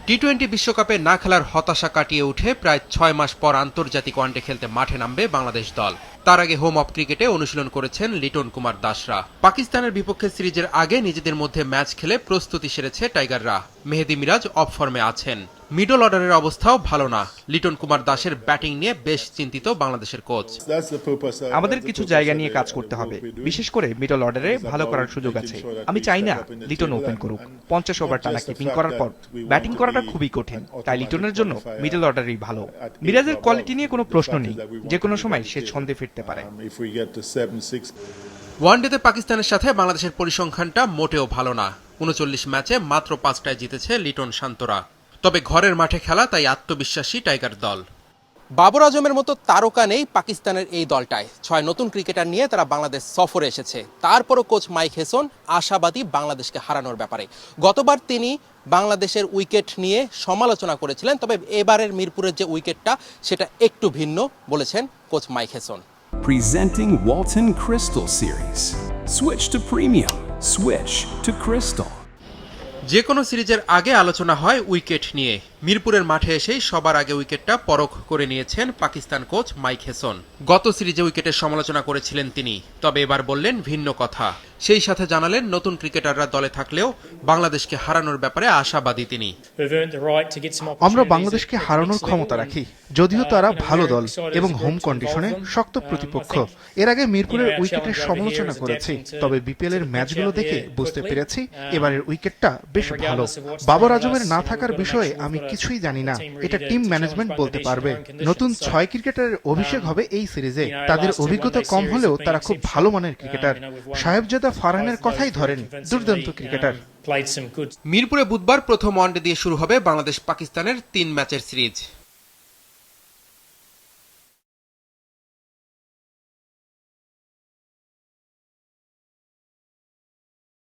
টি-20 বিশ্বকাপে না খেলার হতাশা কাটিয়ে উঠে প্রায় ৬ মাস পর আন্তর্জাতিক ওয়ানডে খেলতে মাঠে নামবে বাংলাদেশ দল। তার আগে হোম অফ ক্রিকেটে অনুশীলন করেছেন লিটন কুমার দাসরা। পাকিস্তানের বিপক্ষে সিরিজের আগে নিজেদের মধ্যে ম্যাচ খেলে প্রস্তুতি সেরেছে টাইগাররা। মেহেদী মিরাজ অফ ফর্মে আছেন। মিডল অর্ডারের অবস্থাও ভালো না। লিটন কুমার দাসের ব্যাটিং নিয়ে বেশ চিন্তিত বাংলাদেশের কোচ। আমাদের কিছু জায়গা নিয়ে কাজ করতে হবে, বিশেষ করে মিডল অর্ডারে ভালো করার সুযোগ আছে। আমি চাই না লিটন ওপেন করুক। 50 ওভার টানা কিপিং করার পর ব্যাটিং করাটা খুবই কঠিন, তাই লিটনের জন্য মিডল অর্ডারই ভালো। মিরাজের কোয়ালিটি নিয়ে কোনো প্রশ্ন নেই, যে কোনো সময় সে ছন্দে ফিরতে পারে। ওয়ানডেতে পাকিস্তানের সাথে বাংলাদেশের পরিসংখ্যানটা মোটেও ভালো না। ৩৯ ম্যাচে মাত্র 5টায় জিতেছে লিটন শান্তরা। তবে ঘরের মাঠে খেলা, তাই আত্মবিশ্বাসী টাইগার দল। বাবর আজমের মতো তারকা নেই পাকিস্তানের এই দলটায়। 6 নতুন ক্রিকেটার নিয়ে তারা বাংলাদেশ সফরে এসেছে। তারপরও কোচ মাইক হেসন আশাবাদী বাংলাদেশকে হারানোর ব্যাপারে। গতবার তিনি বাংলাদেশের উইকেট নিয়ে সমালোচনা করেছিলেন, তবে এবারের মিরপুরের যে উইকেটটা সেটা একটু ভিন্ন বলেছেন coach mic Hesson. Presenting Walton Crystal Series. Switch to premium. Switch to Crystal. যে কোনো সিরিজের আগে আলোচনা হয় উইকেট নিয়ে। মিরপুরের মাঠে এসেই সবার আগে উইকেটটা পরখ করে নিয়েছেন পাকিস্তান কোচ মাইক হেসন। গত সিরিজে উইকেটের সমালোচনা করেছিলেন তিনি, তবে এবার বললেন ভিন্ন কথা। সেই সাথে জানালেন নতুন ক্রিকেটাররা দলে থাকলেও বাংলাদেশকে হারানোর ব্যাপারে আশাবাদী তিনি। আমরা বাংলাদেশকে হারানোর ক্ষমতা রাখি, যদিও তারা ভালো দল এবং হোম কন্ডিশনে শক্ত প্রতিপক্ষ। এর আগে মিরপুরের উইকেটের সমালোচনা করেছি, তবে বিপিএল এর ম্যাচগুলো দেখে বুঝতে পেরেছি এবারের উইকেটটা বেশ ভালো। বাবর আজমের না থাকার বিষয়ে আমি কিছুই জানি না, এটা টিম ম্যানেজমেন্ট বলতে পারবে। নতুন 6 ক্রিকেটারের অভিষেক হবে এই সিরিজে। তাদের অভিজ্ঞতা কম হলেও তারা খুব ভালো মানের ক্রিকেটার। সাহেবজাদা ফারহানের কথাই ধরেন, দুর্দান্ত ক্রিকেটার। মিরপুরে বুধবার প্রথম ওয়ানডে দিয়ে শুরু হবে বাংলাদেশ পাকিস্তানের 3 ম্যাচের সিরিজ।